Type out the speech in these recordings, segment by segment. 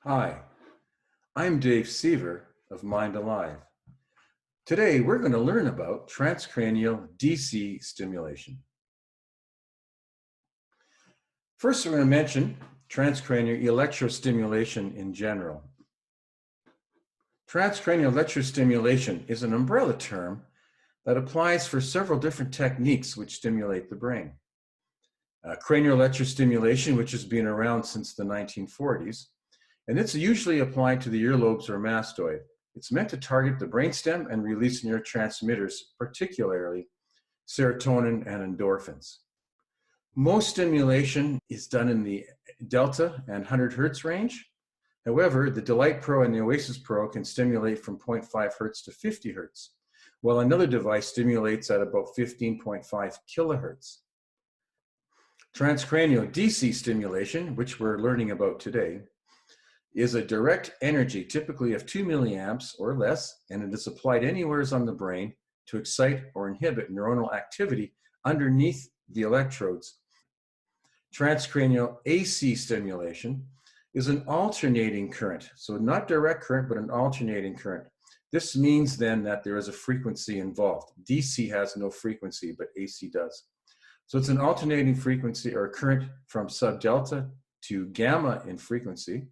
Hi, I'm Dave Seaver of Mind Alive. Today we're going to learn about transcranial DC stimulation. First, we're going to mention transcranial electrostimulation in general. Transcranial electrostimulation is an umbrella term that applies for several different techniques which stimulate the brain. Cranial electrostimulation, which has been around since the 1940s, and it's usually applied to the earlobes or mastoid. It's meant to target the brainstem and release neurotransmitters, particularly serotonin and endorphins. Most stimulation is done in the delta and 100 hertz range. However, the Delight Pro and the Oasis Pro can stimulate from 0.5 hertz to 50 hertz, while another device stimulates at about 15.5 kilohertz. Transcranial DC stimulation, which we're learning about today, is a direct energy, typically of 2 milliamps or less, and it is applied anywhere on the brain to excite or inhibit neuronal activity underneath the electrodes. Transcranial AC stimulation is an alternating current, so not direct current, but an alternating current. This means then that there is a frequency involved. DC has no frequency, but AC does. So it's an alternating frequency or current from subdelta to gamma in frequency.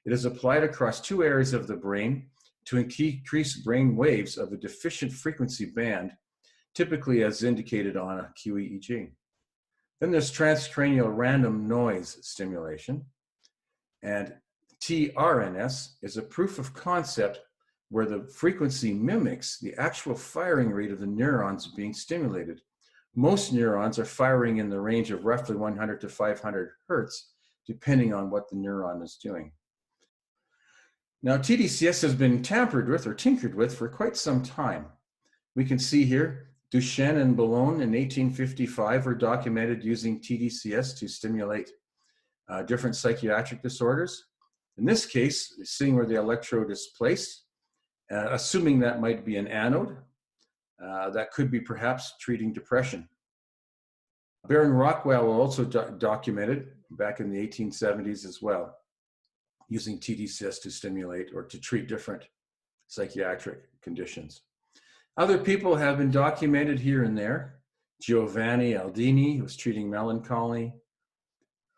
It is applied across two areas of the brain to increase brain waves of a deficient frequency band, typically as indicated on a QEEG. Then there's transcranial random noise stimulation, and TRNS is a proof of concept where the frequency mimics the actual firing rate of the neurons being stimulated. Most neurons are firing in the range of roughly 100 to 500 hertz, depending on what the neuron is doing. Now, TDCS has been tampered with or tinkered with for quite some time. We can see here, Duchenne and Ballon in 1855 were documented using TDCS to stimulate different psychiatric disorders. In this case, seeing where the electrode is placed, assuming that might be an anode, that could be perhaps treating depression. Baron Rockwell also documented back in the 1870s as well, using TDCS to stimulate or to treat different psychiatric conditions. Other people have been documented here and there. Giovanni Aldini, who was treating melancholy.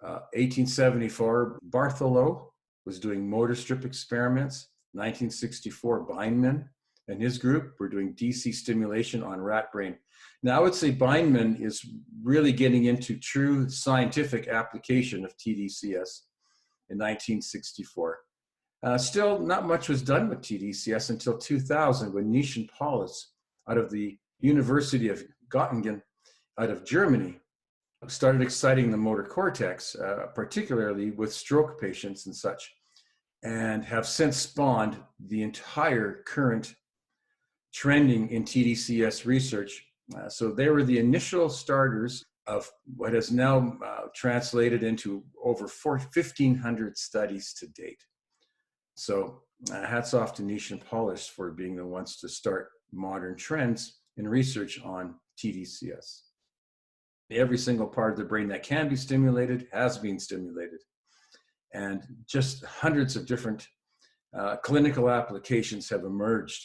1874, Bartholow was doing motor strip experiments. 1964, Bindman and his group were doing DC stimulation on rat brain. Now, I would say Bindman is really getting into true scientific application of TDCS in 1964. Still, not much was done with TDCS until 2000, when Nish and Paulus, out of the University of Göttingen, out of Germany, started exciting the motor cortex, particularly with stroke patients and such, and have since spawned the entire current trending in TDCS research. So they were the initial starters of what has now translated into over 1,500 studies to date. So hats off to Nish and Paulus for being the ones to start modern trends in research on TDCS. Every single part of the brain that can be stimulated has been stimulated. And just hundreds of different clinical applications have emerged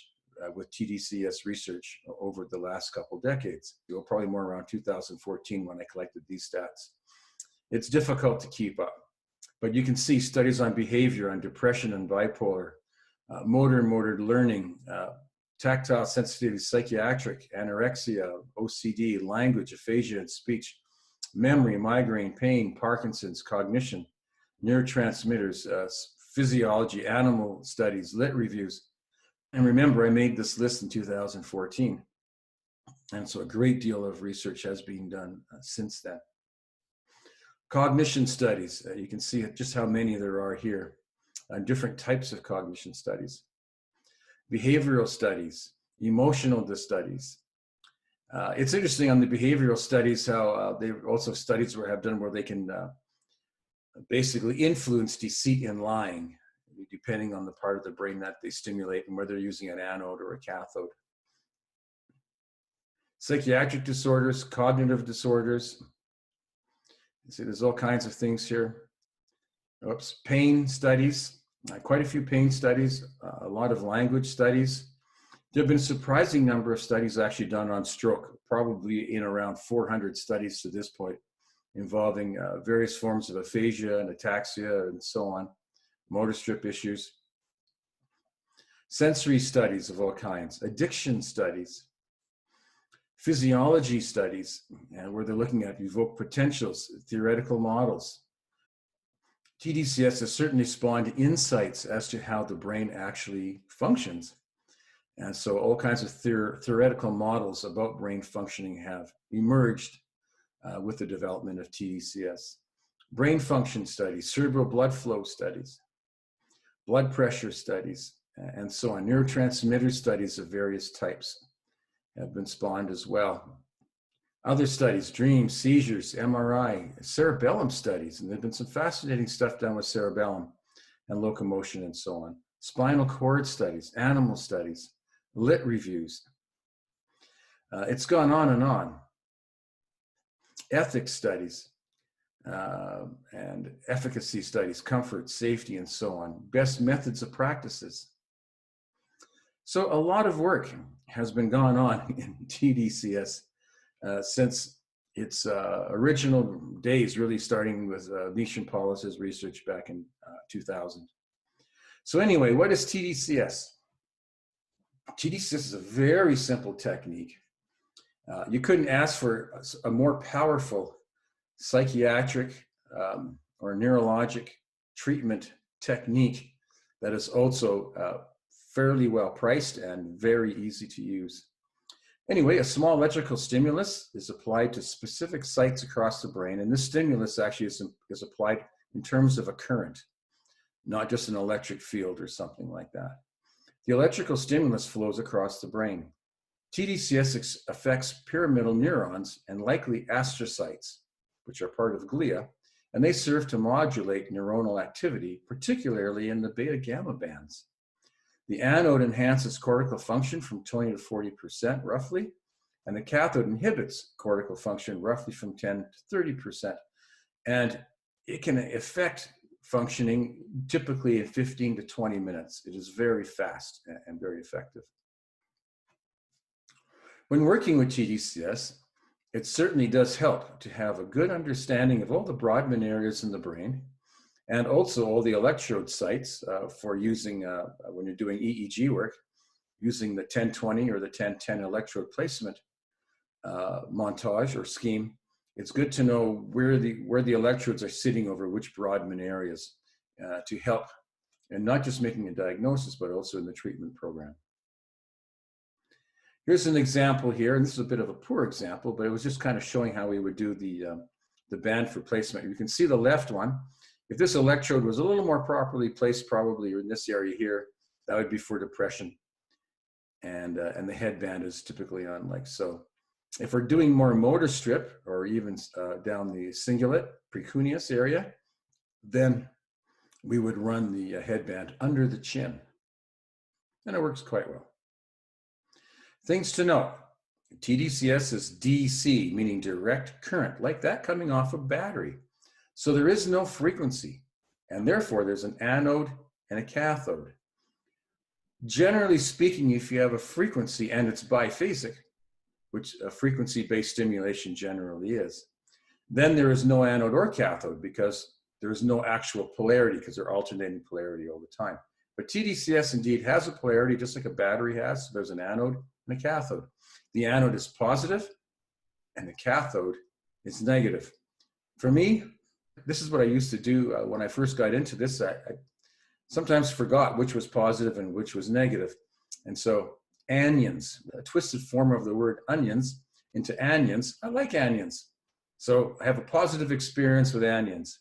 with TDCS research over the last couple decades. Probably more around 2014 when I collected these stats. It's difficult to keep up, but you can see studies on behavior, on depression and bipolar, motor and motor learning, tactile sensitivity, psychiatric, anorexia, OCD, language, aphasia and speech, memory, migraine, pain, Parkinson's, cognition, neurotransmitters, physiology, animal studies, lit reviews. And remember, I made this list in 2014. And so a great deal of research has been done since then. Cognition studies, you can see just how many there are here, different types of cognition studies. Behavioral studies, emotional studies. It's interesting on the behavioral studies how they also studies have done where they can basically influence deceit and lying, depending on the part of the brain that they stimulate and whether they're using an anode or a cathode. Psychiatric disorders, cognitive disorders. You see, there's all kinds of things here. Pain studies. quite a few pain studies, a lot of language studies. There have been a surprising number of studies actually done on stroke, probably in around 400 studies to this point, involving various forms of aphasia and ataxia and so on, motor strip issues, sensory studies of all kinds, addiction studies, physiology studies, and where they're looking at evoked potentials, theoretical models. TDCS has certainly spawned insights as to how the brain actually functions. And so all kinds of theoretical models about brain functioning have emerged with the development of TDCS. Brain function studies, cerebral blood flow studies, blood pressure studies, and so on. Neurotransmitter studies of various types have been spawned as well. Other studies, dreams, seizures, MRI, cerebellum studies, and there's been some fascinating stuff done with cerebellum and locomotion and so on. Spinal cord studies, animal studies, lit reviews. It's gone on and on. Ethics studies and efficacy studies, comfort, safety, and so on. Best methods of practices. So a lot of work has been gone on in TDCS since its original days, really starting with Nishan Paulus's research back in 2000. So anyway, what is TDCS? TDCS is a very simple technique. You couldn't ask for a more powerful psychiatric or neurologic treatment technique that is also fairly well priced and very easy to use. Anyway, a small electrical stimulus is applied to specific sites across the brain, and this stimulus actually is applied in terms of a current, not just an electric field or something like that. The electrical stimulus flows across the brain. TDCS affects pyramidal neurons and likely astrocytes, which are part of glia, and they serve to modulate neuronal activity, particularly in the beta-gamma bands. The anode enhances cortical function from 20 to 40% roughly, and the cathode inhibits cortical function roughly from 10 to 30%. And it can affect functioning typically in 15 to 20 minutes. It is very fast and very effective. When working with TDCS, it certainly does help to have a good understanding of all the Brodmann areas in the brain, and also all the electrode sites for using, when you're doing EEG work, using the 1020 or the 1010 electrode placement montage or scheme. It's good to know where the electrodes are sitting over which Brodmann areas to help, and not just making a diagnosis, but also in the treatment program. Here's an example here, and this is a bit of a poor example, but it was just kind of showing how we would do the band for placement. You can see the left one. If this electrode was a little more properly placed, probably in this area here, that would be for depression. And the headband is typically on like so. If we're doing more motor strip or even down the cingulate, precuneus area, then we would run the headband under the chin. And it works quite well. Things to know. TDCS is DC, meaning direct current, like that coming off a battery. So there is no frequency, and therefore there's an anode and a cathode. Generally speaking, if you have a frequency and it's biphasic, which a frequency-based stimulation generally is, then there is no anode or cathode because there is no actual polarity because they're alternating polarity all the time. But TDCS indeed has a polarity just like a battery has. So there's an anode and a cathode. The anode is positive and the cathode is negative. For me, this is what I used to do when I first got into this. I sometimes forgot which was positive and which was negative. And so anions, a twisted form of the word onions into anions. I like anions. So I have a positive experience with anions.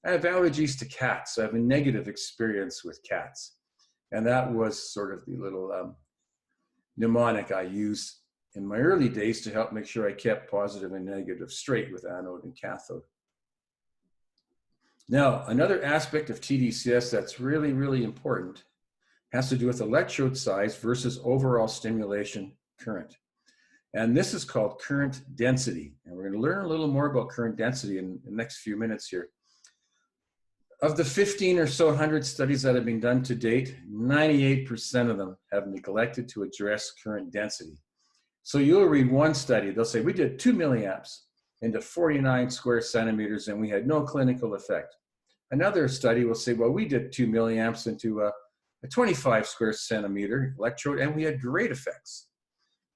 I have allergies to cats. So I have a negative experience with cats. And that was sort of the little mnemonic I used in my early days to help make sure I kept positive and negative straight with anode and cathode. Now, another aspect of TDCS that's really, really important has to do with electrode size versus overall stimulation current. And this is called current density. And we're going to learn a little more about current density in the next few minutes here. Of the 15 or so 100 studies that have been done to date, 98% of them have neglected to address current density. So you'll read one study, they'll say, we did 2 milliamps into 49 square centimeters and we had no clinical effect. Another study will say, well, we did 2 milliamps into a 25 square centimeter electrode and we had great effects.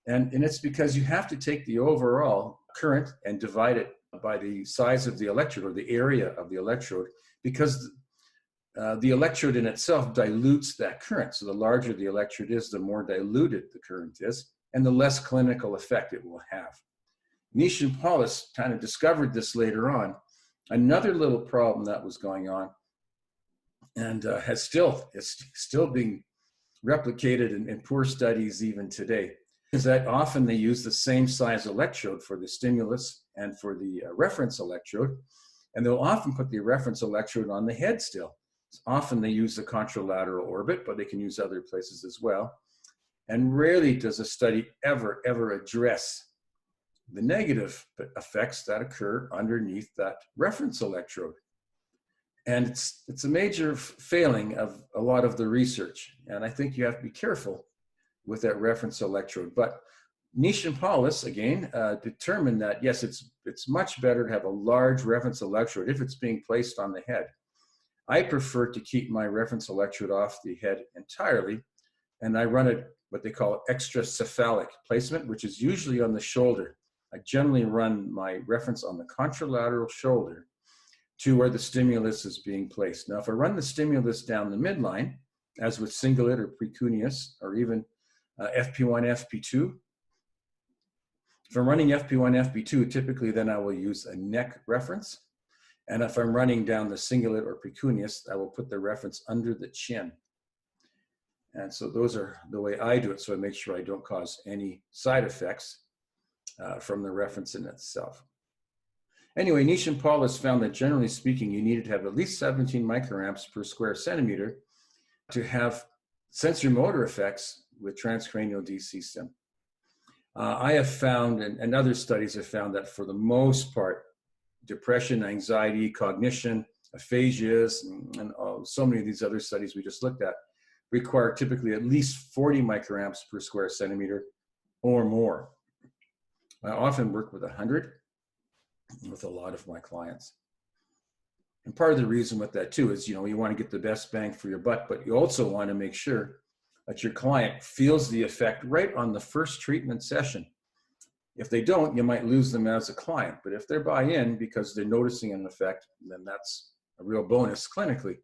And it's because you have to take the overall current and divide it by the size of the electrode or the area of the electrode, because the electrode in itself dilutes that current. So the larger the electrode is, the more diluted the current is, and the less clinical effect it will have. Nish and Paulus kind of discovered this later on. Another little problem that was going on, and is still being replicated in poor studies even today, is that often they use the same size electrode for the stimulus and for the reference electrode, and they'll often put the reference electrode on the head still. Often they use the contralateral orbit, but they can use other places as well. And rarely does a study ever address the negative effects that occur underneath that reference electrode. And it's a major failing of a lot of the research. And I think you have to be careful with that reference electrode. But Nish and Paulus, again, determined that, yes, it's much better to have a large reference electrode if it's being placed on the head. I prefer to keep my reference electrode off the head entirely, and I run it what they call extracephalic placement, which is usually on the shoulder. I generally run my reference on the contralateral shoulder to where the stimulus is being placed. Now, if I run the stimulus down the midline, as with cingulate or precuneus, or even FP1, FP2, if I'm running FP1, FP2, typically then I will use a neck reference. And if I'm running down the cingulate or precuneus, I will put the reference under the chin. And so those are the way I do it, so I make sure I don't cause any side effects from the reference in itself. Anyway, Nish and Paulus found that generally speaking, you needed to have at least 17 microamps per square centimeter to have sensory motor effects with transcranial DC stim. I have found, and other studies have found, that for the most part, depression, anxiety, cognition, aphasias, and so many of these other studies we just looked at require typically at least 40 microamps per square centimeter or more. I often work with 100 with a lot of my clients. And part of the reason with that too is, you want to get the best bang for your buck, but you also want to make sure that your client feels the effect right on the first treatment session. If they don't, you might lose them as a client, but if they're buy-in because they're noticing an effect, then that's a real bonus clinically.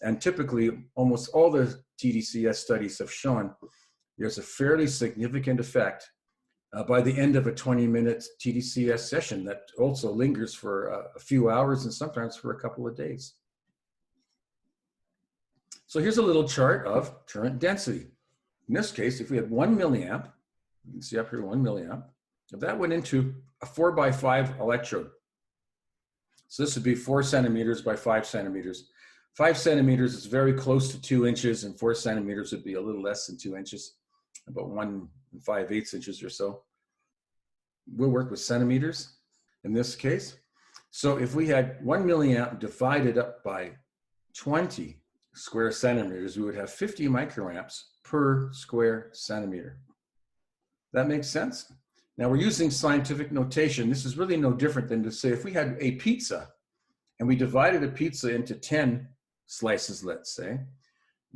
And typically, almost all the TDCS studies have shown there's a fairly significant effect by the end of a 20-minute TDCS session that also lingers for a few hours and sometimes for a couple of days. So here's a little chart of current density. In this case, if we had 1 milliamp, you can see up here 1 milliamp, if that went into a 4x5 electrode, so this would be 4 centimeters by 5 centimeters. 5 centimeters is very close to 2 inches, and 4 centimeters would be a little less than 2 inches, about 1 5/8 inches or so. We'll work with centimeters in this case. So if we had 1 milliamp divided up by 20 square centimeters, we would have 50 microamps per square centimeter. That makes sense? Now we're using scientific notation. This is really no different than to say if we had a pizza and we divided a pizza into 10 slices, let's say,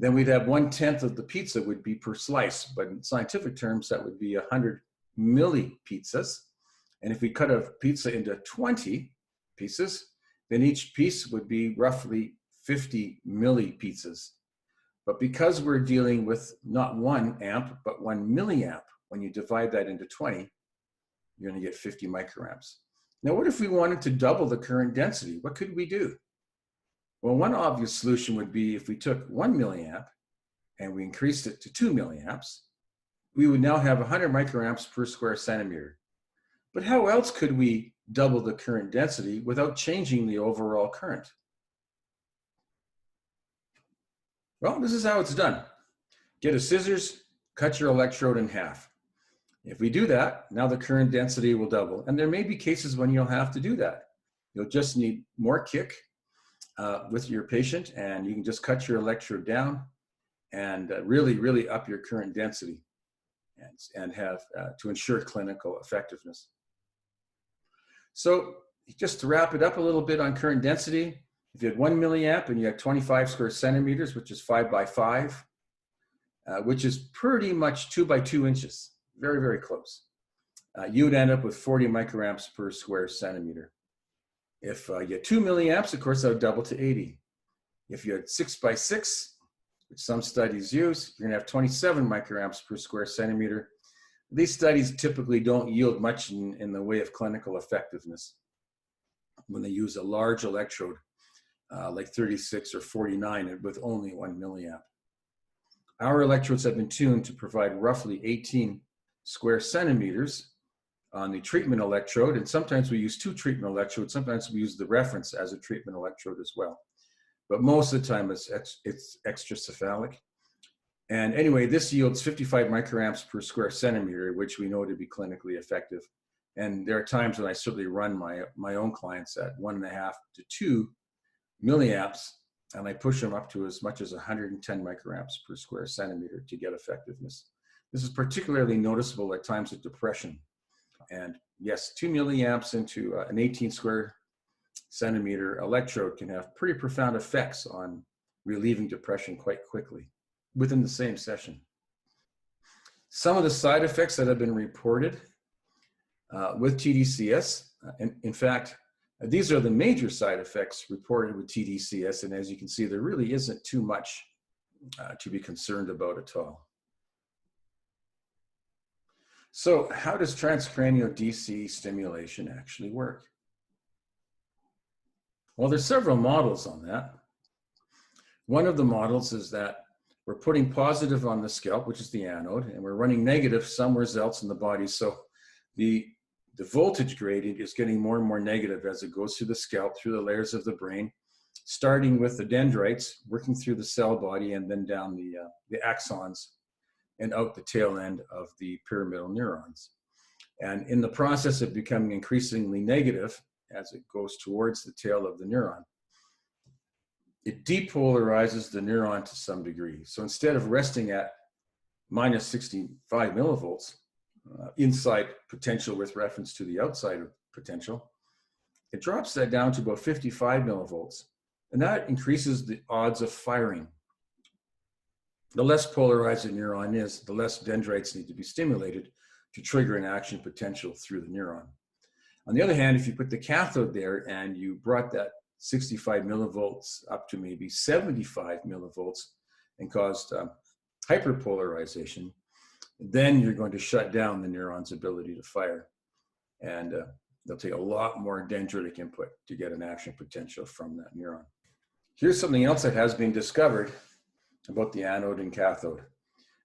then we'd have 1/10 of the pizza would be per slice. But in scientific terms, that would be 100 milli pizzas. And if we cut a pizza into 20 pieces, then each piece would be roughly 50 milli pizzas. But because we're dealing with not 1 amp, but 1 milliamp, when you divide that into 20, you're going to get 50 microamps. Now, what if we wanted to double the current density? What could we do? Well, one obvious solution would be if we took 1 milliamp and we increased it to 2 milliamps, we would now have 100 microamps per square centimeter. But how else could we double the current density without changing the overall current? Well, this is how it's done. Get a scissors, cut your electrode in half. If we do that, now the current density will double. And there may be cases when you'll have to do that. You'll just need more kick. with your patient, and you can just cut your electrode down and really up your current density and have to ensure clinical effectiveness. So just to wrap it up a little bit on current density, if you had 1 milliamp and you had 25 square centimeters, which is 5 by 5, which is pretty much 2 by 2 inches, very close, you would end up with 40 microamps per square centimeter. If you had 2 milliamps, of course, that would double to 80. If you had 6 by 6, which some studies use, you're gonna have 27 microamps per square centimeter. These studies typically don't yield much in the way of clinical effectiveness when they use a large electrode like 36 or 49 with only 1 milliamp. Our electrodes have been tuned to provide roughly 18 square centimeters on the treatment electrode, and sometimes we use 2 treatment electrodes, sometimes we use the reference as a treatment electrode as well. But most of the time it's extracephalic. And anyway, this yields 55 microamps per square centimeter, which we know to be clinically effective. And there are times when I certainly run my own clients at 1.5 to 2 milliamps, and I push them up to as much as 110 microamps per square centimeter to get effectiveness. This is particularly noticeable at times of depression. And yes, 2 milliamps into an 18 square centimeter electrode can have pretty profound effects on relieving depression quite quickly within the same session. Some of the side effects that have been reported with TDCS, in fact, these are the major side effects reported with TDCS, and as you can see, there really isn't too much to be concerned about at all. So how does transcranial DC stimulation actually work? Well, there's several models on that. One of the models is that we're putting positive on the scalp, which is the anode, and we're running negative somewhere else in the body. So the voltage gradient is getting more and more negative as it goes through the scalp, through the layers of the brain, starting with the dendrites, working through the cell body, and then down the axons and out the tail end of the pyramidal neurons. And in the process of becoming increasingly negative, as it goes towards the tail of the neuron, it depolarizes the neuron to some degree. So instead of resting at minus 65 millivolts, inside potential with reference to the outside potential, it drops that down to about 55 millivolts. And that increases the odds of firing. The less polarized a neuron is, the less dendrites need to be stimulated to trigger an action potential through the neuron. On the other hand, if you put the cathode there and you brought that 65 millivolts up to maybe 75 millivolts and caused hyperpolarization, then you're going to shut down the neuron's ability to fire. And they'll take a lot more dendritic input to get an action potential from that neuron. Here's something else that has been discovered about the anode and cathode.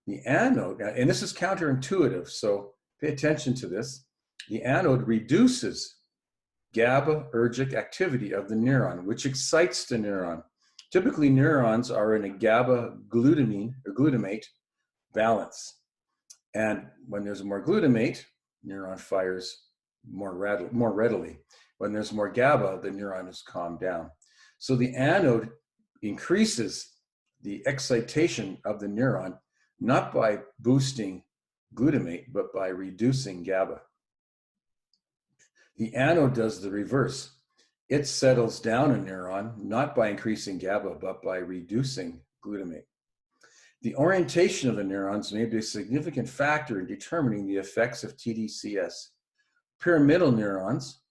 The anode, and this is counterintuitive, so pay attention to this. The anode reduces GABAergic activity of the neuron, which excites the neuron. Typically, neurons are in a GABA glutamine or glutamate balance. And when there's more glutamate, neuron fires more readily. When there's more GABA, the neuron is calmed down. So the anode increases the excitation of the neuron, not by boosting glutamate, but by reducing GABA. The anode does the reverse. It settles down a neuron, not by increasing GABA, but by reducing glutamate. The orientation of the neurons may be a significant factor in determining the effects of TDCS. Pyramidal neurons,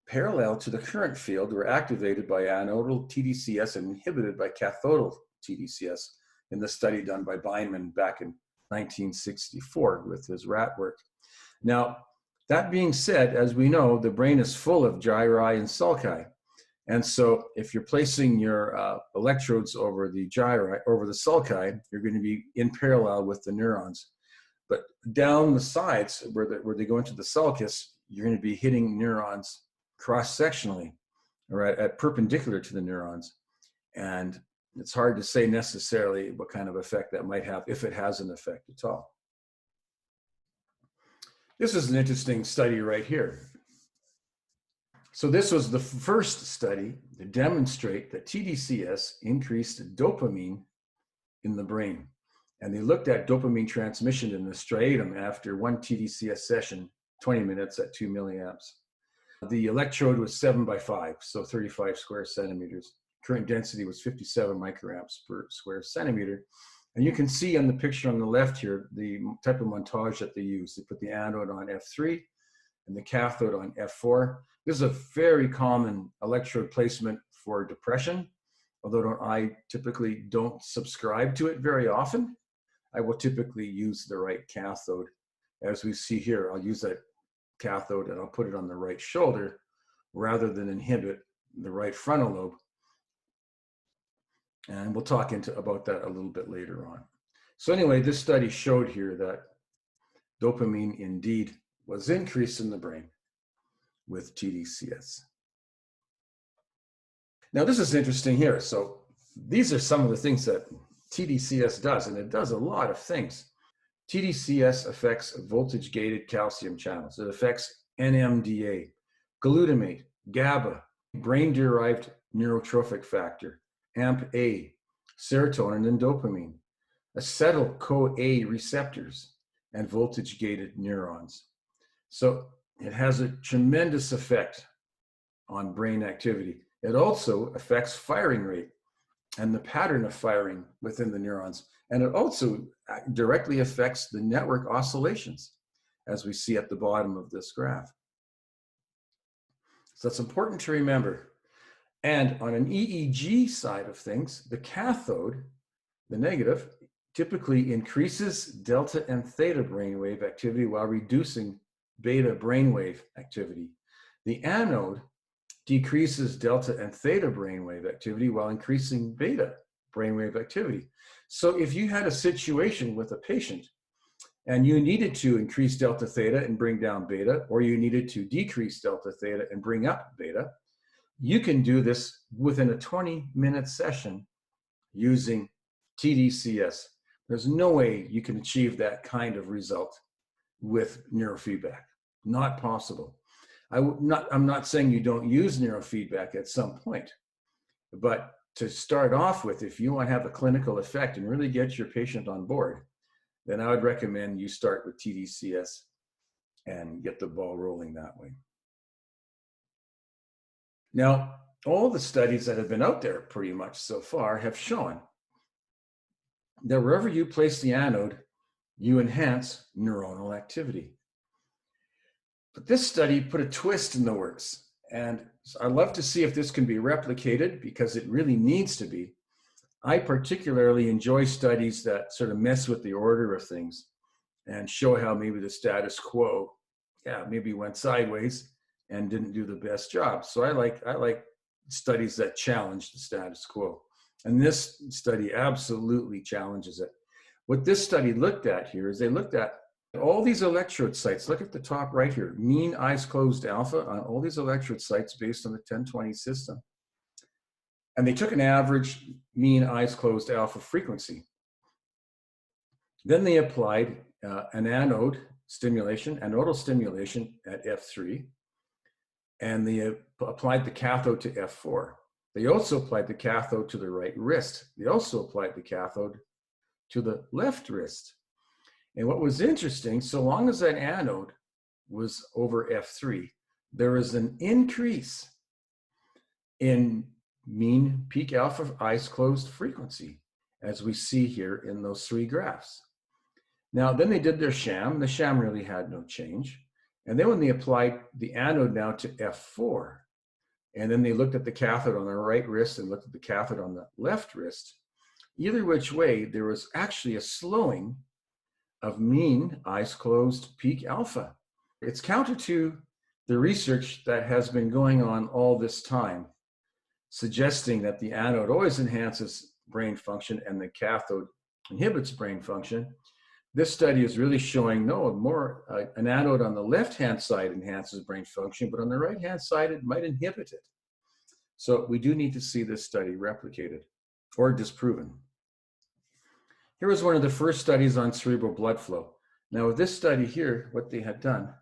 parallel to the current field, were activated by anodal TDCS and inhibited by cathodal TDCS in the study done by Beinman back in 1964 with his rat work. Now, that being said, as we know, the brain is full of gyri and sulci. And so if you're placing your electrodes over the gyri, over the sulci, you're going to be in parallel with the neurons. But down the sides, where they go into the sulcus, you're going to be hitting neurons cross-sectionally, or at perpendicular to the neurons. And it's hard to say necessarily what kind of effect that might have, if it has an effect at all. This is an interesting study right here. So this was the first study to demonstrate that TDCS increased dopamine in the brain. And they looked at dopamine transmission in the striatum after one TDCS session, 20 minutes at 2 milliamps. The electrode was 7x5, so 35 square centimeters. Current density was 57 microamps per square centimeter. And you can see on the picture on the left here, the type of montage that they use. They put the anode on F3 and the cathode on F4. This is a very common electrode placement for depression, although I typically don't subscribe to it very often. I will typically use the right cathode. As we see here, I'll use that cathode and I'll put it on the right shoulder rather than inhibit the right frontal lobe. And we'll talk about that a little bit later on. So anyway, this study showed here that dopamine indeed was increased in the brain with TDCS. Now this is interesting here. So these are some of the things that TDCS does, and it does a lot of things. TDCS affects voltage-gated calcium channels. It affects NMDA, glutamate, GABA, brain-derived neurotrophic factor, AMP-A, serotonin and dopamine, acetyl-CoA receptors, and voltage-gated neurons. So it has a tremendous effect on brain activity. It also affects firing rate and the pattern of firing within the neurons. And it also directly affects the network oscillations, as we see at the bottom of this graph. So it's important to remember. And on an EEG side of things, the cathode, the negative, typically increases delta and theta brainwave activity while reducing beta brainwave activity. The anode decreases delta and theta brainwave activity while increasing beta brainwave activity. So if you had a situation with a patient and you needed to increase delta theta and bring down beta, or you needed to decrease delta theta and bring up beta, you can do this within a 20-minute session using TDCS. There's no way you can achieve that kind of result with neurofeedback. Not possible. I'm not saying you don't use neurofeedback at some point, but to start off with, if you want to have a clinical effect and really get your patient on board, then I would recommend you start with TDCS and get the ball rolling that way. Now, all the studies that have been out there pretty much so far have shown that wherever you place the anode, you enhance neuronal activity. But this study put a twist in the works, and I'd love to see if this can be replicated because it really needs to be. I particularly enjoy studies that sort of mess with the order of things and show how maybe the status quo, maybe went sideways and didn't do the best job. So I like studies that challenge the status quo. And this study absolutely challenges it. What this study looked at here is they looked at all these electrode sites. Look at the top right here, mean eyes closed alpha on all these electrode sites based on the 1020 system. And they took an average mean eyes closed alpha frequency. Then they applied an anodal stimulation at F3, and they applied the cathode to F4. They also applied the cathode to the right wrist. They also applied the cathode to the left wrist. And what was interesting, so long as that anode was over F3, there was an increase in mean peak alpha eyes closed frequency, as we see here in those three graphs. Now, then they did their sham. The sham really had no change. And then when they applied the anode now to F4, and then they looked at the cathode on the right wrist and looked at the cathode on the left wrist, either which way, there was actually a slowing of mean eyes closed peak alpha. It's counter to the research that has been going on all this time, suggesting that the anode always enhances brain function and the cathode inhibits brain function. This study is really showing no, an anode on the left-hand side enhances brain function, but on the right-hand side, it might inhibit it. So we do need to see this study replicated or disproven. Here was one of the first studies on cerebral blood flow. Now with this study here, what they had done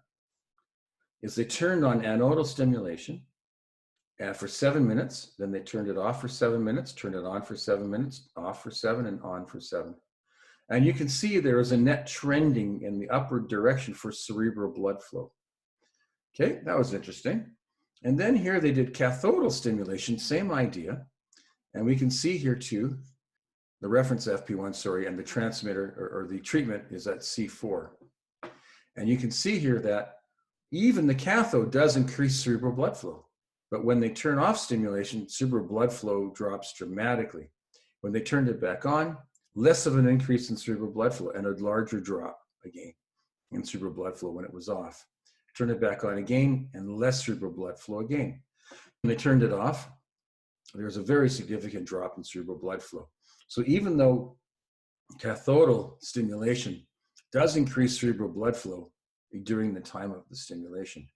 is they turned on anodal stimulation for 7 minutes. Then they turned it off for 7 minutes, turned it on for 7 minutes, off for 7, and on for 7. And you can see there is a net trending in the upward direction for cerebral blood flow. Okay, that was interesting. And then here they did cathodal stimulation, same idea. And we can see here too, the reference FP1, sorry, and the transmitter or the treatment is at C4. And you can see here that even the cathode does increase cerebral blood flow. But when they turn off stimulation, cerebral blood flow drops dramatically. When they turned it back on, less of an increase in cerebral blood flow and a larger drop again in cerebral blood flow when it was off. Turn it back on again and less cerebral blood flow again. When they turned it off, there's a very significant drop in cerebral blood flow. So even though cathodal stimulation does increase cerebral blood flow during the time of the stimulation,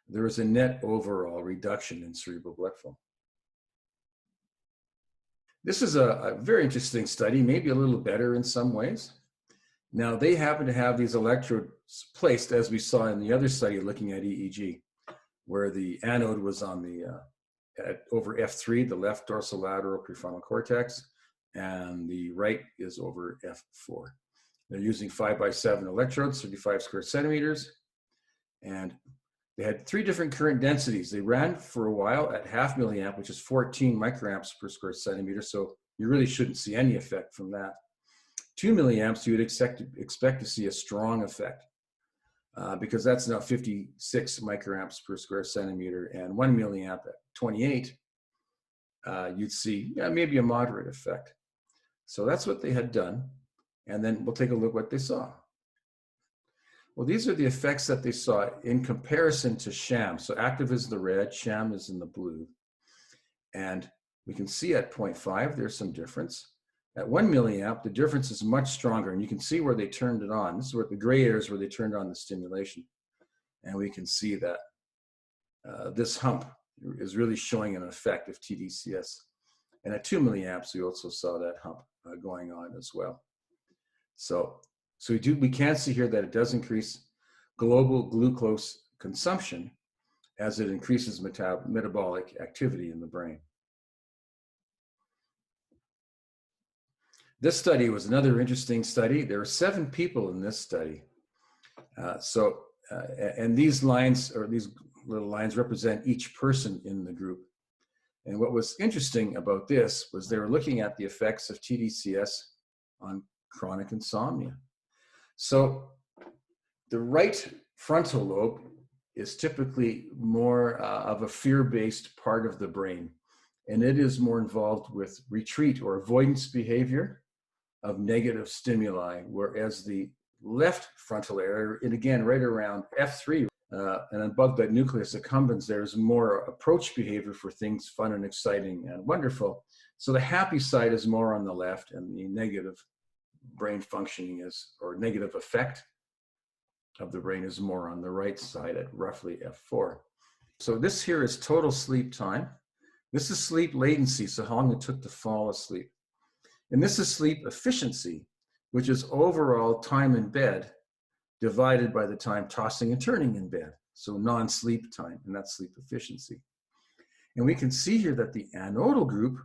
there is a net overall reduction in cerebral blood flow. This is a very interesting study, maybe a little better in some ways. Now, they happen to have these electrodes placed, as we saw in the other study looking at EEG, where the anode was on the over F3, the left dorsolateral prefrontal cortex, and the right is over F4. They're using 5x7 electrodes, 35 square centimeters, and they had 3 different current densities. They ran for a while at 0.5 milliamp, which is 14 microamps per square centimeter, so you really shouldn't see any effect from that. 2 milliamps, you would expect to see a strong effect because that's now 56 microamps per square centimeter, and 1 milliamp at 28, you'd see maybe a moderate effect. So that's what they had done, and then we'll take a look what they saw. Well, these are the effects that they saw in comparison to sham. So active is the red, sham is in the blue. And we can see at 0.5, there's some difference. At 1 milliamp, the difference is much stronger. And you can see where they turned it on. This is where the gray areas where they turned on the stimulation. And we can see that this hump is really showing an effect of TDCS. And at 2 milliamps, we also saw that hump going on as well. So we can see here that it does increase global glucose consumption as it increases metabolic activity in the brain. This study was another interesting study. There were 7 people in this study. And these lines, or these little lines, represent each person in the group. And what was interesting about this was they were looking at the effects of TDCS on chronic insomnia. So the right frontal lobe is typically more of a fear-based part of the brain, and it is more involved with retreat or avoidance behavior of negative stimuli, whereas the left frontal area, and again, right around F3, and above that nucleus accumbens, there's more approach behavior for things fun and exciting and wonderful. So the happy side is more on the left, and the negative brain functioning is, or negative effect of the brain is more on the right side at roughly F4. So this here is total sleep time. This is sleep latency, so how long it took to fall asleep. And this is sleep efficiency, which is overall time in bed divided by the time tossing and turning in bed. So non-sleep time, and that's sleep efficiency. And we can see here that the anodal group,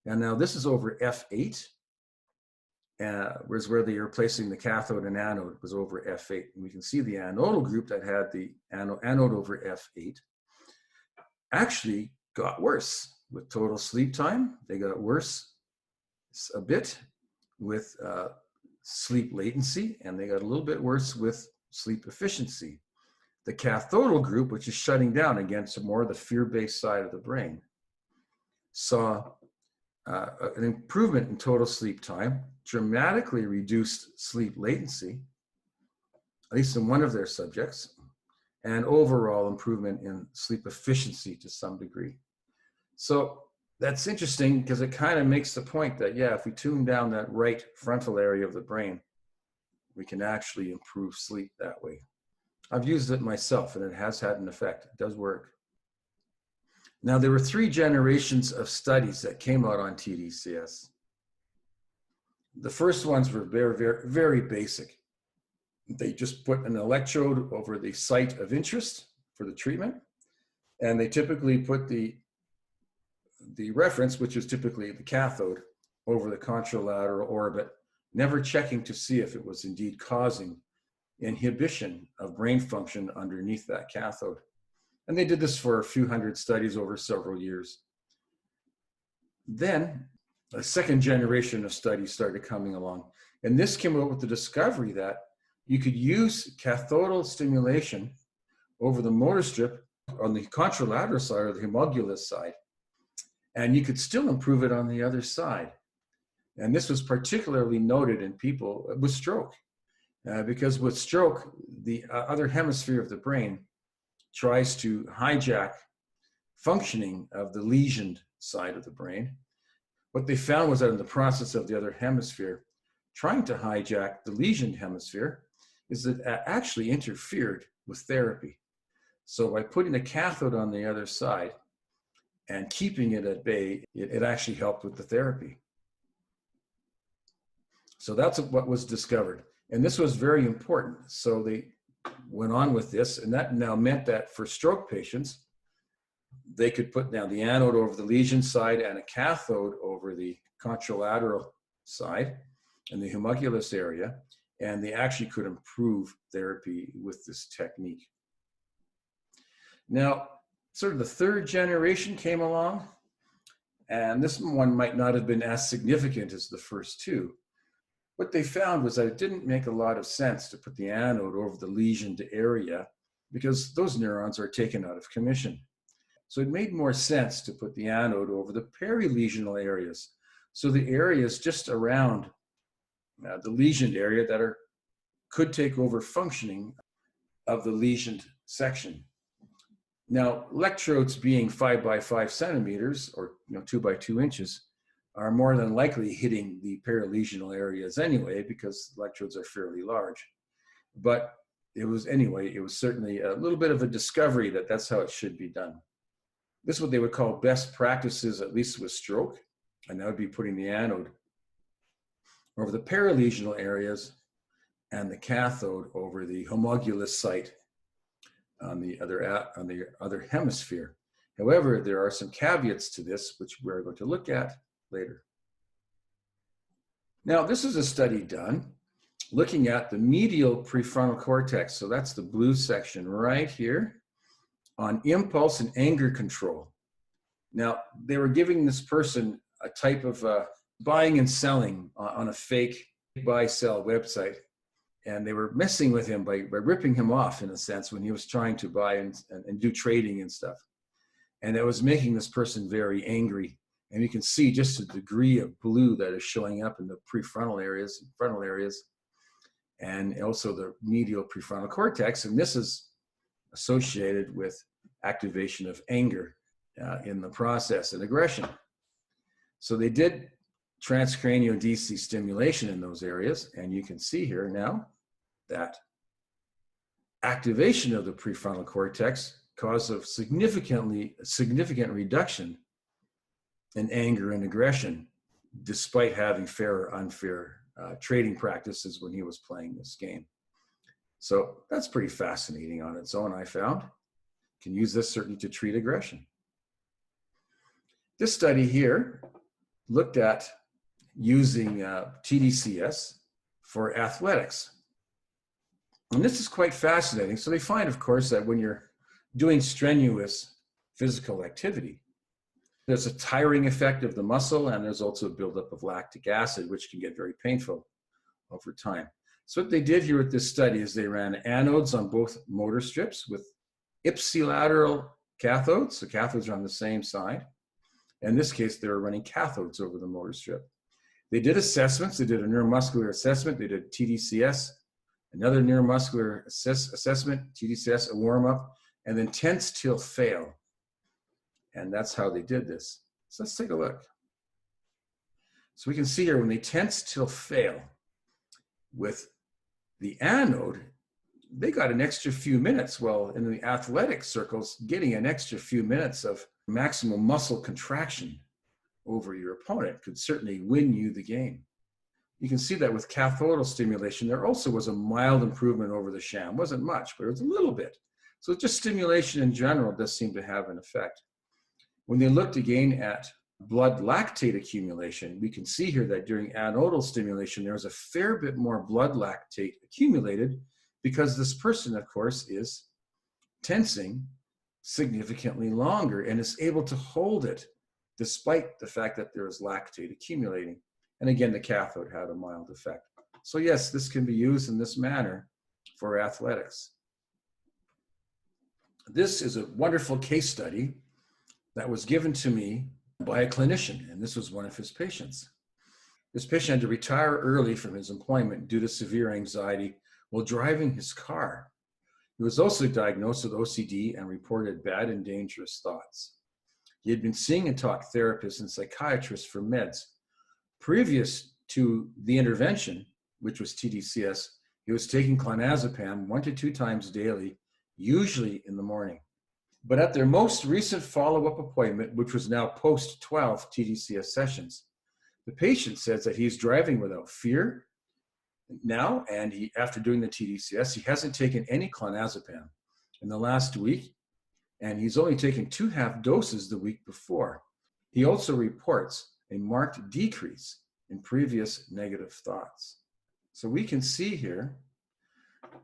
and now this is over F8, whereas where they are placing the cathode and anode was over F8. And we can see the anodal group that had the anode over F8 actually got worse with total sleep time. They got worse a bit with sleep latency, and they got a little bit worse with sleep efficiency. The cathodal group, which is shutting down against more of the fear-based side of the brain, saw an improvement in total sleep time, dramatically reduced sleep latency, at least in one of their subjects, and overall improvement in sleep efficiency to some degree. So that's interesting because it kind of makes the point that, yeah, if we tune down that right frontal area of the brain, we can actually improve sleep that way. I've used it myself, and it has had an effect. It does work. Now, there were 3 generations of studies that came out on TDCS. The first ones were very, very, very basic. They just put an electrode over the site of interest for the treatment, and they typically put the the reference, which is typically the cathode, over the contralateral orbit, never checking to see if it was indeed causing inhibition of brain function underneath that cathode. And they did this for a few hundred studies over several years. Then a second generation of studies started coming along. And this came up with the discovery that you could use cathodal stimulation over the motor strip on the contralateral side or the homunculus side, and you could still improve it on the other side. And this was particularly noted in people with stroke, because with stroke, the other hemisphere of the brain tries to hijack functioning of the lesioned side of the brain. What they found was that in the process of the other hemisphere trying to hijack the lesioned hemisphere, is that it actually interfered with therapy. So by putting a cathode on the other side and keeping it at bay, it actually helped with the therapy. So that's what was discovered. And this was very important. So they went on with this, and that now meant that for stroke patients, they could put now the anode over the lesion side and a cathode over the contralateral side and the homunculus area, and they actually could improve therapy with this technique. Now, sort of the third generation came along, and this one might not have been as significant as the first two. What they found was that it didn't make a lot of sense to put the anode over the lesioned area because those neurons are taken out of commission. So it made more sense to put the anode over the perilesional areas. So the areas just around the lesioned area that could take over functioning of the lesioned section. Now, electrodes being 5 by 5 centimeters or 2 by 2 inches are more than likely hitting the perilesional areas anyway, because electrodes are fairly large. But it was certainly a little bit of a discovery that that's how it should be done. This is what they would call best practices, at least with stroke, and that would be putting the anode over the perilesional areas and the cathode over the homunculus site on the other hemisphere. However, there are some caveats to this, which we're going to look at later. Now, this is a study done looking at the medial prefrontal cortex. So that's the blue section right here, on impulse and anger control. Now, they were giving this person a type of buying and selling on a fake buy-sell website. And they were messing with him by ripping him off, in a sense, when he was trying to buy and do trading and stuff. And it was making this person very angry. And you can see just the degree of blue that is showing up in the prefrontal areas, frontal areas, and also the medial prefrontal cortex. And this is associated with activation of anger in the process and aggression. So they did transcranial DC stimulation in those areas. And you can see here now that activation of the prefrontal cortex caused a significant reduction in anger and aggression, despite having fair or unfair trading practices when he was playing this game. So that's pretty fascinating on its own, I found. Can use this certainly to treat aggression. This study here looked at using TDCS for athletics. And this is quite fascinating. So they find, of course, that when you're doing strenuous physical activity, there's a tiring effect of the muscle, and there's also a buildup of lactic acid, which can get very painful over time. So what they did here with this study is they ran anodes on both motor strips with ipsilateral cathodes. So cathodes are on the same side. In this case, they were running cathodes over the motor strip. They did assessments. They did a neuromuscular assessment. They did TDCS, another neuromuscular assessment, TDCS, a warm-up, and then tense till fail. And that's how they did this. So let's take a look. So we can see here when they tense till fail with the anode, they got an extra few minutes. Well, in the athletic circles, getting an extra few minutes of maximum muscle contraction over your opponent could certainly win you the game. You can see that with cathodal stimulation, there also was a mild improvement over the sham. Wasn't much, but it was a little bit. So just stimulation in general does seem to have an effect. When they looked again at blood lactate accumulation, we can see here that during anodal stimulation, there was a fair bit more blood lactate accumulated because this person, of course, is tensing significantly longer and is able to hold it despite the fact that there is lactate accumulating. And again, the cathode had a mild effect. So yes, this can be used in this manner for athletics. This is a wonderful case study that was given to me by a clinician, and this was one of his patients. This patient had to retire early from his employment due to severe anxiety while driving his car. He was also diagnosed with OCD and reported bad and dangerous thoughts. He had been seeing a talk therapist and psychiatrist for meds. Previous to the intervention, which was TDCS, he was taking clonazepam 1 to 2 times daily, usually in the morning. But at their most recent follow-up appointment, which was now post-12 TDCS sessions, the patient says that he's driving without fear now, and after doing the TDCS, he hasn't taken any clonazepam in the last week, and he's only taken 2 half doses the week before. He also reports a marked decrease in previous negative thoughts. So we can see here,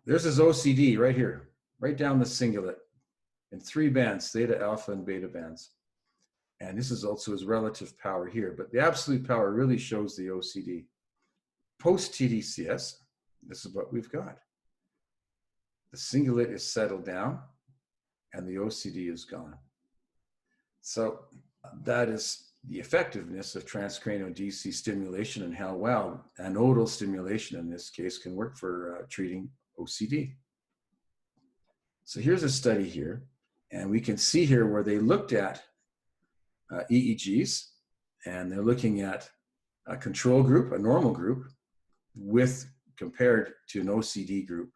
there's his OCD right here, right down the cingulate in 3 bands, theta, alpha, and beta bands. And this is also his relative power here, but the absolute power really shows the OCD. Post-TDCS, this is what we've got. The cingulate is settled down and the OCD is gone. So that is the effectiveness of transcranial DC stimulation and how well anodal stimulation in this case can work for treating OCD. So here's a study here, and we can see here where they looked at EEGs, and they're looking at a control group, a normal group, compared to an OCD group.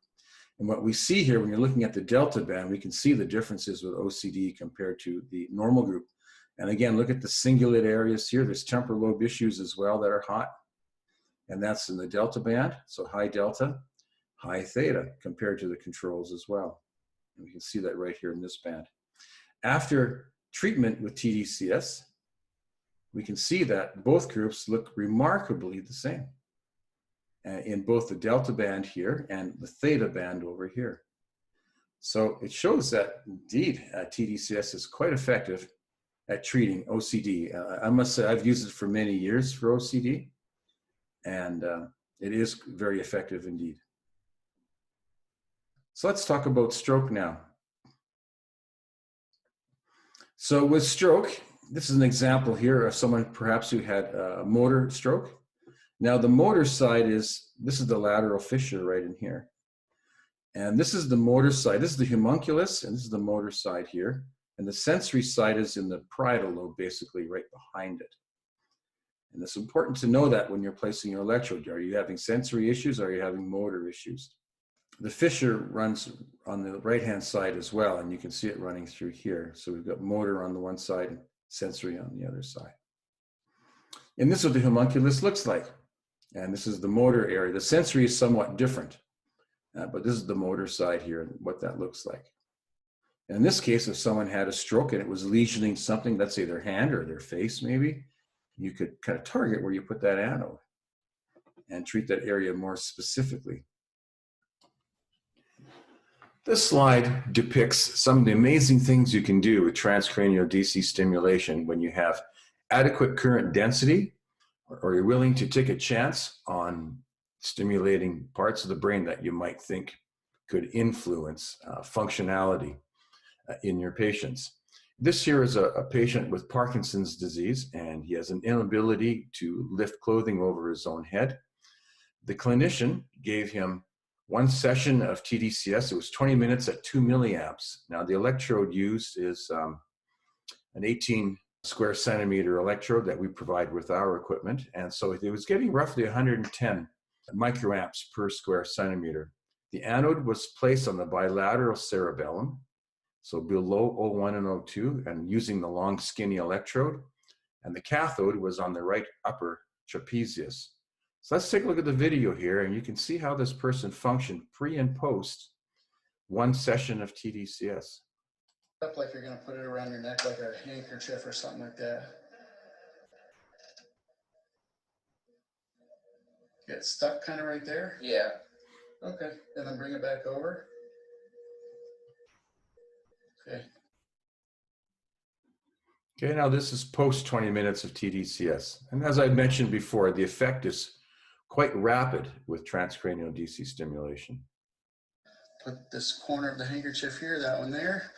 And what we see here, when you're looking at the delta band, we can see the differences with OCD compared to the normal group. And again, look at the cingulate areas here. There's temporal lobe issues as well that are hot. And that's in the delta band, so high delta, high theta, compared to the controls as well. And we can see that right here in this band. After treatment with TDCS, we can see that both groups look remarkably the same in both the delta band here and the theta band over here. So it shows that indeed TDCS is quite effective at treating OCD. I must say I've used it for many years for OCD, and it is very effective indeed. So let's talk about stroke now. So with stroke, this is an example here of someone perhaps who had a motor stroke. Now the motor side this is the lateral fissure right in here. And this is the motor side. This is the homunculus, and this is the motor side here. And the sensory side is in the parietal lobe, basically right behind it. And it's important to know that when you're placing your electrode. Are you having sensory issues, or are you having motor issues? The fissure runs on the right-hand side as well, and you can see it running through here. So we've got motor on the one side and sensory on the other side. And this is what the homunculus looks like. And this is the motor area. The sensory is somewhat different, but this is the motor side here and what that looks like. And in this case, if someone had a stroke and it was lesioning something, let's say their hand or their face maybe, you could kind of target where you put that anode and treat that area more specifically. This slide depicts some of the amazing things you can do with transcranial DC stimulation when you have adequate current density, or you're willing to take a chance on stimulating parts of the brain that you might think could influence functionality in your patients. This here is a patient with Parkinson's disease, and he has an inability to lift clothing over his own head. The clinician gave him 1 session of TDCS. It was 20 minutes at 2 milliamps. Now the electrode used is an 18 square centimeter electrode that we provide with our equipment. And so it was getting roughly 110 microamps per square centimeter. The anode was placed on the bilateral cerebellum, so below O1 and O2, and using the long skinny electrode. And the cathode was on the right upper trapezius. So let's take a look at the video here, and you can see how this person functioned pre and post 1 session of TDCS. Up like you're going to put it around your neck like a handkerchief or something like that. Get stuck kind of right there? Yeah. Okay, and then bring it back over. Okay. Okay, now this is post 20 minutes of TDCS. And as I mentioned before, the effect is quite rapid with transcranial DC stimulation. Put this corner of the handkerchief here, that one there.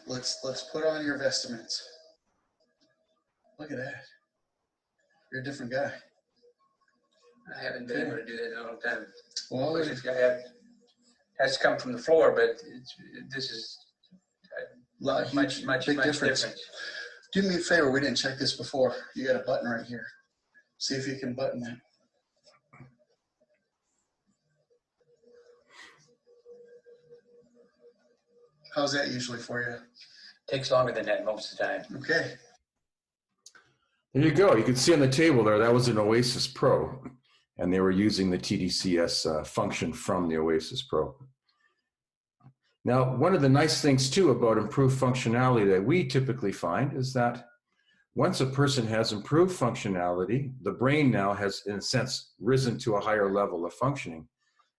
Let's put on your vestments. Look at that. You're a different guy. I haven't been able to do that in a long time. Well, this guy has come from the floor, but this is much difference. Do me a favor, we didn't check this before. You got a button right here. See if you can button that. How's that usually for you? Takes longer than that most of the time. Okay. There you go. You can see on the table there, that was an Oasis Pro, and they were using the TDCS function from the Oasis Pro. Now, one of the nice things too about improved functionality that we typically find is that once a person has improved functionality, the brain now has, in a sense, risen to a higher level of functioning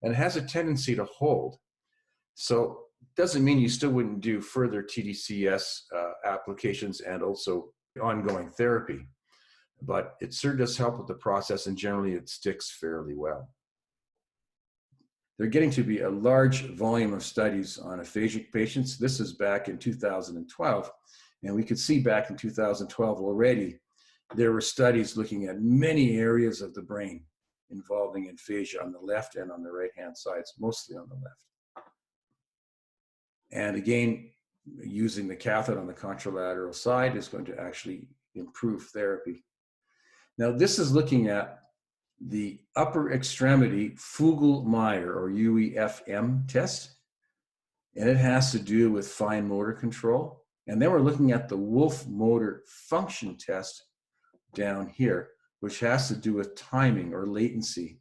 and has a tendency to hold. So it doesn't mean you still wouldn't do further TDCS applications and also ongoing therapy, but it sure does help with the process, and generally it sticks fairly well. They're getting to be a large volume of studies on aphasic patients. This is back in 2012, and we could see back in 2012 already, there were studies looking at many areas of the brain involving aphasia on the left and on the right-hand sides, mostly on the left. And again, using the cathode on the contralateral side is going to actually improve therapy. Now, this is looking at the upper extremity Fugl-Meyer, or UEFM test, and it has to do with fine motor control. And then we're looking at the Wolf motor function test down here, which has to do with timing or latency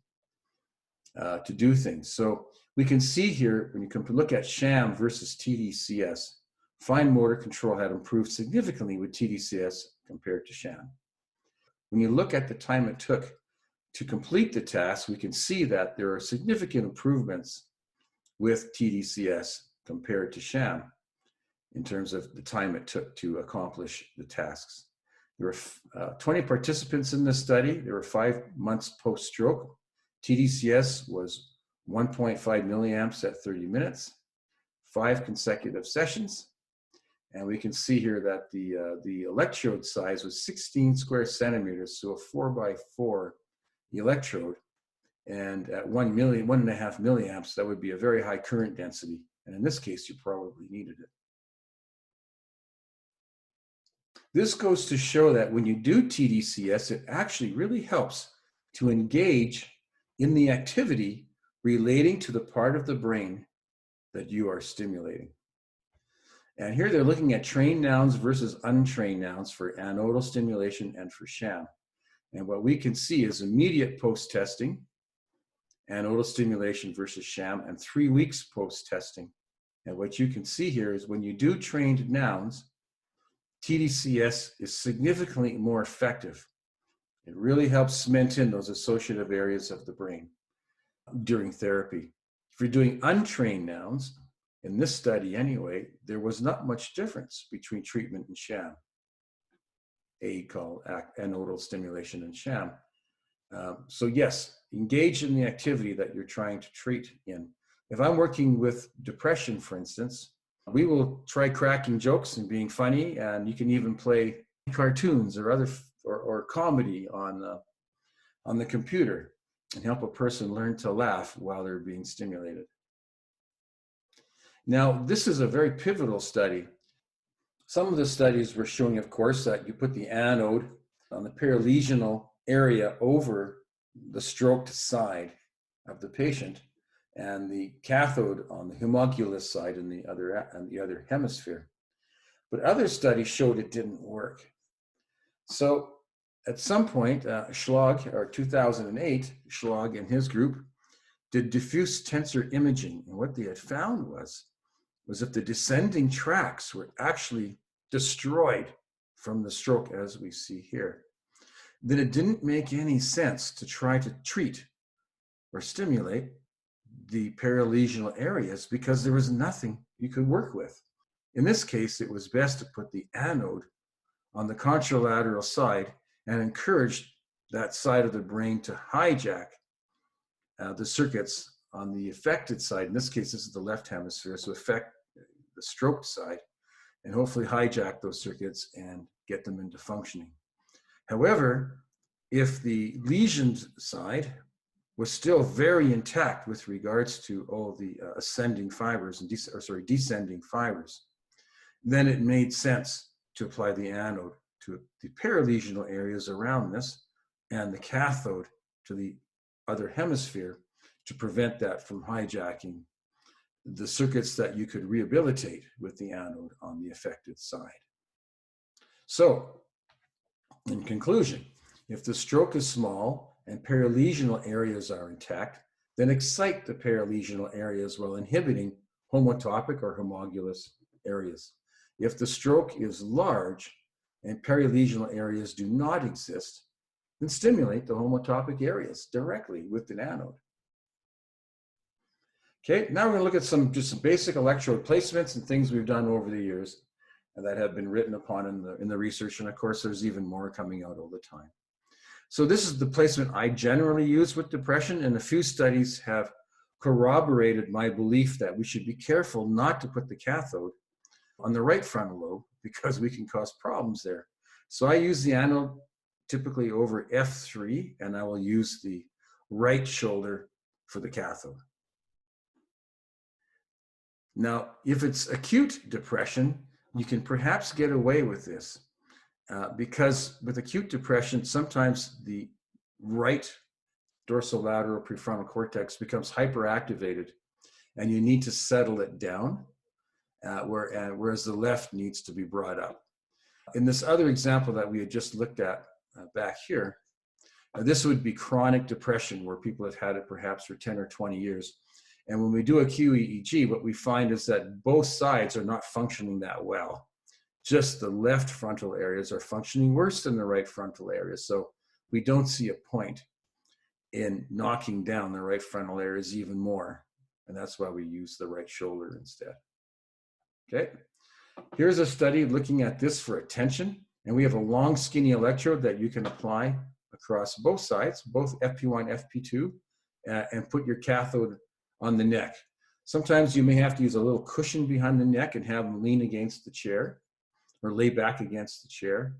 to do things. So we can see here, when you come to look at sham versus TDCS, fine motor control had improved significantly with TDCS compared to sham. When you look at the time it took to complete the task, we can see that there are significant improvements with TDCS compared to sham in terms of the time it took to accomplish the tasks. There were 20 participants in this study. There were 5 months post-stroke. TDCS was 1.5 milliamps at 30 minutes, 5 consecutive sessions. And we can see here that the electrode size was 16 square centimeters, so a 4x4 electrode. And at 1.5 milliamps, that would be a very high current density. And in this case, you probably needed it. This goes to show that when you do TDCS, it actually really helps to engage in the activity relating to the part of the brain that you are stimulating. And here they're looking at trained nouns versus untrained nouns for anodal stimulation and for sham. And what we can see is immediate post-testing, anodal stimulation versus sham, and 3 weeks post-testing. And what you can see here is when you do trained nouns, TDCS is significantly more effective. It really helps cement in those associative areas of the brain during therapy. If you're doing untrained nouns, in this study anyway, there was not much difference between treatment and sham, called anodal stimulation and sham. So yes, engage in the activity that you're trying to treat in. If I'm working with depression, for instance, we will try cracking jokes and being funny, and you can even play cartoons or other or comedy on the computer and help a person learn to laugh while they're being stimulated. Now, this is a very pivotal study. Some of the studies were showing, of course, that you put the anode on the perilesional area over the stroked side of the patient, and the cathode on the homunculus side in the other hemisphere. But other studies showed it didn't work. So at some point, Schlag, or 2008, Schlag and his group did diffuse tensor imaging. And what they had found was was if the descending tracts were actually destroyed from the stroke, as we see here, then it didn't make any sense to try to treat or stimulate the perilesional areas because there was nothing you could work with. In this case, it was best to put the anode on the contralateral side and encourage that side of the brain to hijack the circuits on the affected side. In this case, this is the left hemisphere, so affect the stroked side and hopefully hijack those circuits and get them into functioning. However, if the lesioned side was still very intact with regards to all the ascending fibers and descending fibers, then it made sense to apply the anode to the perilesional areas around this and the cathode to the other hemisphere to prevent that from hijacking the circuits that you could rehabilitate with the anode on the affected side. So, in conclusion, if the stroke is small and perilesional areas are intact, then excite the perilesional areas while inhibiting homotopic or homologous areas. If the stroke is large and perilesional areas do not exist, then stimulate the homotopic areas directly with an anode. Okay, now we're going to look at some basic electrode placements and things we've done over the years and that have been written upon in the research, and of course there's even more coming out all the time. So this is the placement I generally use with depression, and a few studies have corroborated my belief that we should be careful not to put the cathode on the right frontal lobe because we can cause problems there. So I use the anode typically over F3, and I will use the right shoulder for the cathode. Now, if it's acute depression, you can perhaps get away with this because with acute depression, sometimes the right dorsolateral prefrontal cortex becomes hyperactivated and you need to settle it down, whereas the left needs to be brought up. In this other example that we had just looked at back here, this would be chronic depression where people have had it perhaps for 10 or 20 years. And when we do a QEEG, what we find is that both sides are not functioning that well. Just the left frontal areas are functioning worse than the right frontal areas. So we don't see a point in knocking down the right frontal areas even more. And that's why we use the right shoulder instead. Okay, here's a study looking at this for attention. And we have a long skinny electrode that you can apply across both sides, both FP1, FP2, and put your cathode on the neck. Sometimes you may have to use a little cushion behind the neck and have them lean against the chair or lay back against the chair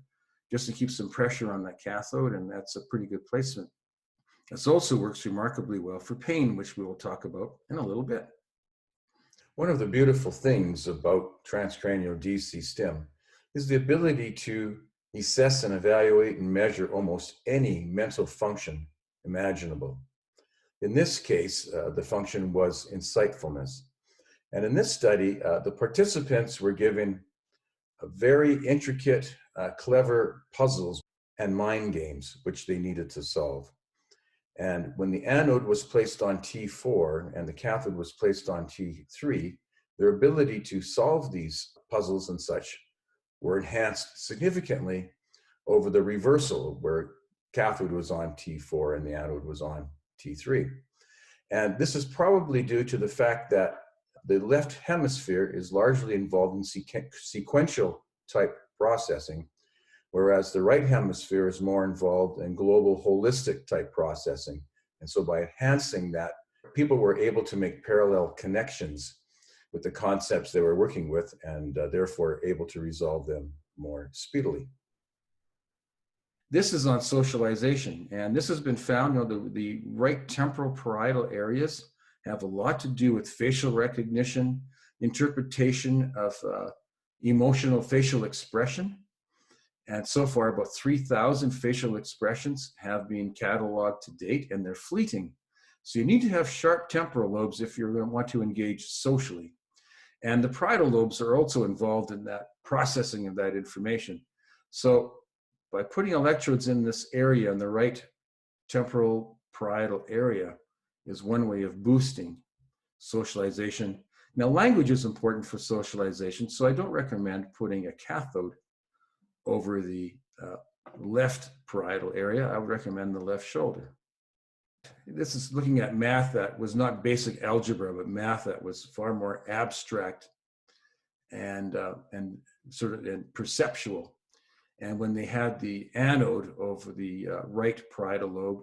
just to keep some pressure on that cathode, and that's a pretty good placement. This also works remarkably well for pain, which we will talk about in a little bit. One of the beautiful things about transcranial DC stim is the ability to assess and evaluate and measure almost any mental function imaginable. In this case, the function was insightfulness. And in this study, the participants were given very intricate, clever puzzles and mind games, which they needed to solve. And when the anode was placed on T4 and the cathode was placed on T3, their ability to solve these puzzles and such were enhanced significantly over the reversal, where cathode was on T4 and the anode was on T3. And this is probably due to the fact that the left hemisphere is largely involved in sequential type processing, whereas the right hemisphere is more involved in global holistic type processing. And so by enhancing that, people were able to make parallel connections with the concepts they were working with and therefore able to resolve them more speedily. This is on socialization, and this has been found, the right temporal parietal areas have a lot to do with facial recognition, interpretation of emotional facial expression. And so far, about 3,000 facial expressions have been cataloged to date, and they're fleeting. So you need to have sharp temporal lobes if you're going to want to engage socially. And the parietal lobes are also involved in that processing of that information. So by putting electrodes in this area, in the right temporal parietal area, is one way of boosting socialization. Now, language is important for socialization, so I don't recommend putting a cathode over the left parietal area. I would recommend the left shoulder. This is looking at math that was not basic algebra, but math that was far more abstract and sort of and perceptual. And when they had the anode over the right parietal lobe,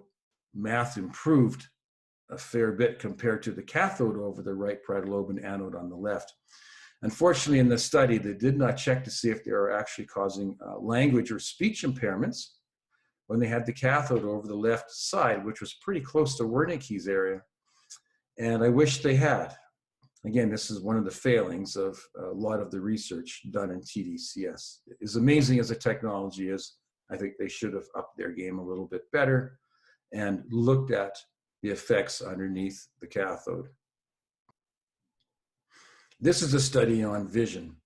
math improved a fair bit compared to the cathode over the right parietal lobe and anode on the left. Unfortunately, in the study, they did not check to see if they were actually causing language or speech impairments when they had the cathode over the left side, which was pretty close to Wernicke's area. And I wish they had. Again, this is one of the failings of a lot of the research done in TDCS. As amazing as the technology is, I think they should have upped their game a little bit better and looked at the effects underneath the cathode. This is a study on vision,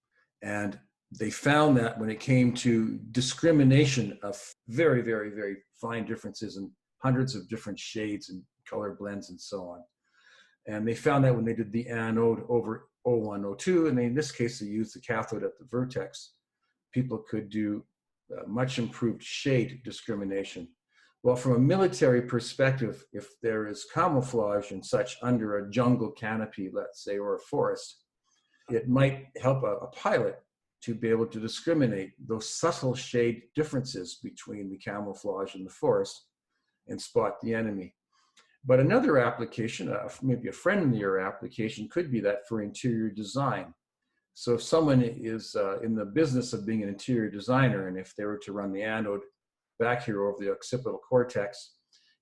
and they found that when it came to discrimination of very, very, very fine differences in hundreds of different shades and color blends and so on. And they found that when they did the anode over O1, O2, and in this case, they used the cathode at the vertex, people could do much improved shade discrimination. Well, from a military perspective, if there is camouflage and such under a jungle canopy, let's say, or a forest, it might help a pilot to be able to discriminate those subtle shade differences between the camouflage and the forest and spot the enemy. But another application, maybe a friend in your application, could be that for interior design. So if someone is in the business of being an interior designer, and if they were to run the anode back here over the occipital cortex,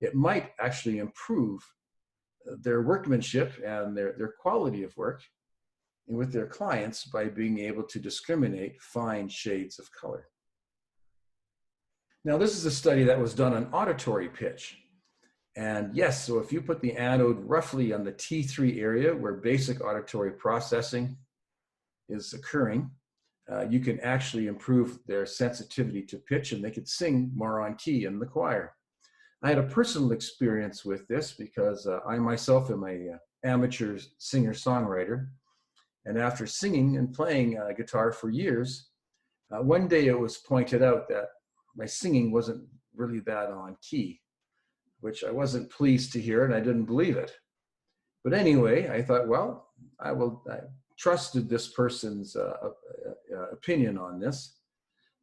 it might actually improve their workmanship and their quality of work and with their clients by being able to discriminate fine shades of color. Now, this is a study that was done on auditory pitch. And yes, so if you put the anode roughly on the T3 area where basic auditory processing is occurring, you can actually improve their sensitivity to pitch, and they could sing more on key in the choir. I had a personal experience with this because I myself am a amateur singer-songwriter. And after singing and playing guitar for years, one day it was pointed out that my singing wasn't really that on key, which I wasn't pleased to hear, and I didn't believe it. But anyway, I thought, well, I trusted this person's opinion on this.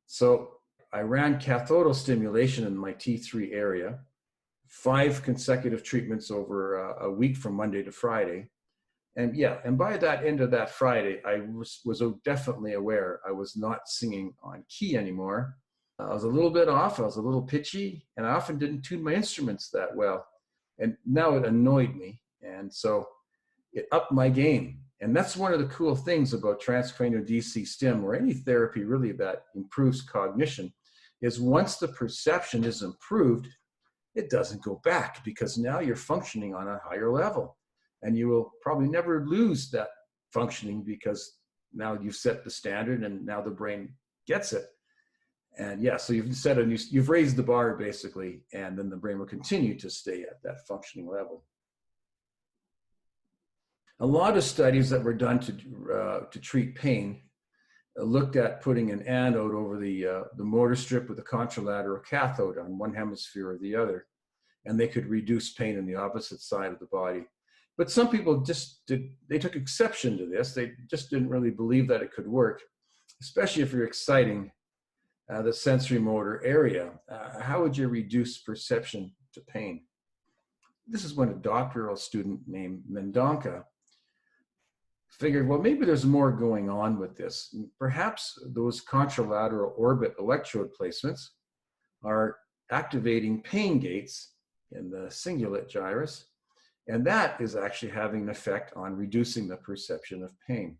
So I ran cathodal stimulation in my T3 area, 5 consecutive treatments over a week from Monday to Friday. And yeah, and by that end of that Friday, I was definitely aware I was not singing on key anymore. I was a little bit off, I was a little pitchy, and I often didn't tune my instruments that well. And now it annoyed me. And so it upped my game. And that's one of the cool things about transcranial DC stim, or any therapy really that improves cognition, is once the perception is improved, it doesn't go back, because now you're functioning on a higher level. And you will probably never lose that functioning, because now you've set the standard and now the brain gets it. And yeah, so you've raised the bar basically, and then the brain will continue to stay at that functioning level. A lot of studies that were done to treat pain looked at putting an anode over the motor strip with a contralateral cathode on one hemisphere or the other, and they could reduce pain in the opposite side of the body. But some people they took exception to this. They just didn't really believe that it could work, especially if you're exciting the sensory motor area. How would you reduce perception to pain? This is when a doctoral student named Mendonca figured, well, maybe there's more going on with this. Perhaps those contralateral orbit electrode placements are activating pain gates in the cingulate gyrus, and that is actually having an effect on reducing the perception of pain.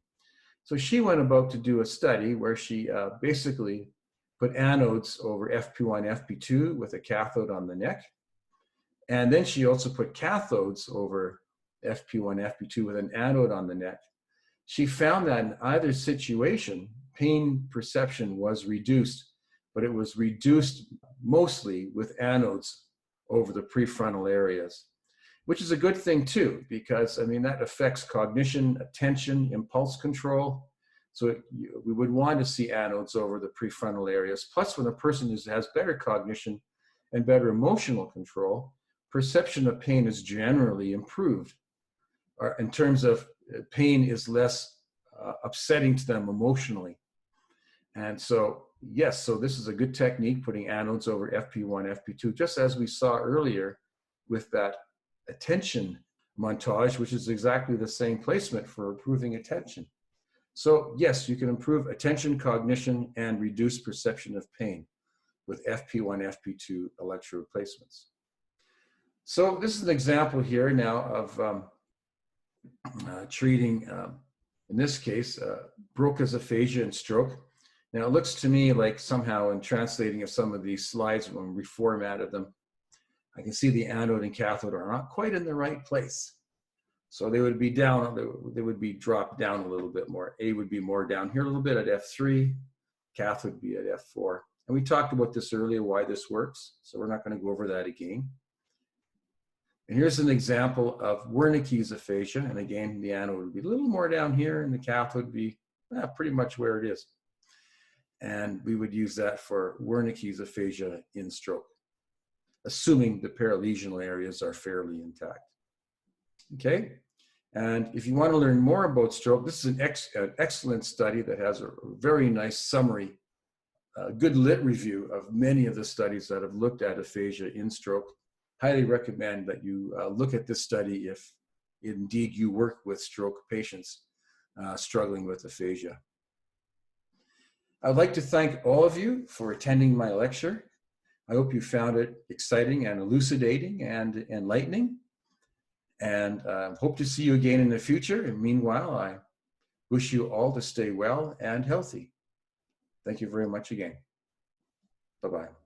So she went about to do a study where she basically put anodes over FP1, FP2 with a cathode on the neck. And then she also put cathodes over FP1, FP2 with an anode on the neck. She found that in either situation, pain perception was reduced, but it was reduced mostly with anodes over the prefrontal areas. which is a good thing too, because I mean, that affects cognition, attention, impulse control. So we would want to see anodes over the prefrontal areas. Plus, when a person has better cognition and better emotional control, perception of pain is generally improved. Or in terms of pain is less upsetting to them emotionally. And so, yes, so this is a good technique, putting anodes over FP1, FP2, just as we saw earlier with that attention montage, which is exactly the same placement for improving attention. So yes, you can improve attention, cognition, and reduce perception of pain with FP1, FP2 electrode placements. So this is an example here now of treating, in this case, Broca's aphasia and stroke. Now it looks to me like somehow in translating of some of these slides when we reformatted them, I can see the anode and cathode are not quite in the right place. So they would be down, they would be dropped down a little bit more. A would be more down here a little bit at F3, cathode would be at F4. And we talked about this earlier, why this works. So we're not going to go over that again. And here's an example of Wernicke's aphasia. And again, the anode would be a little more down here and the cathode would be pretty much where it is. And we would use that for Wernicke's aphasia in stroke, assuming the paralesional areas are fairly intact. Okay, and if you want to learn more about stroke, this is an excellent study that has a very nice summary, good lit review of many of the studies that have looked at aphasia in stroke. Highly recommend that you look at this study if indeed you work with stroke patients struggling with aphasia. I'd like to thank all of you for attending my lecture. I hope you found it exciting and elucidating and enlightening. And hope to see you again in the future. And meanwhile, I wish you all to stay well and healthy. Thank you very much again. Bye-bye.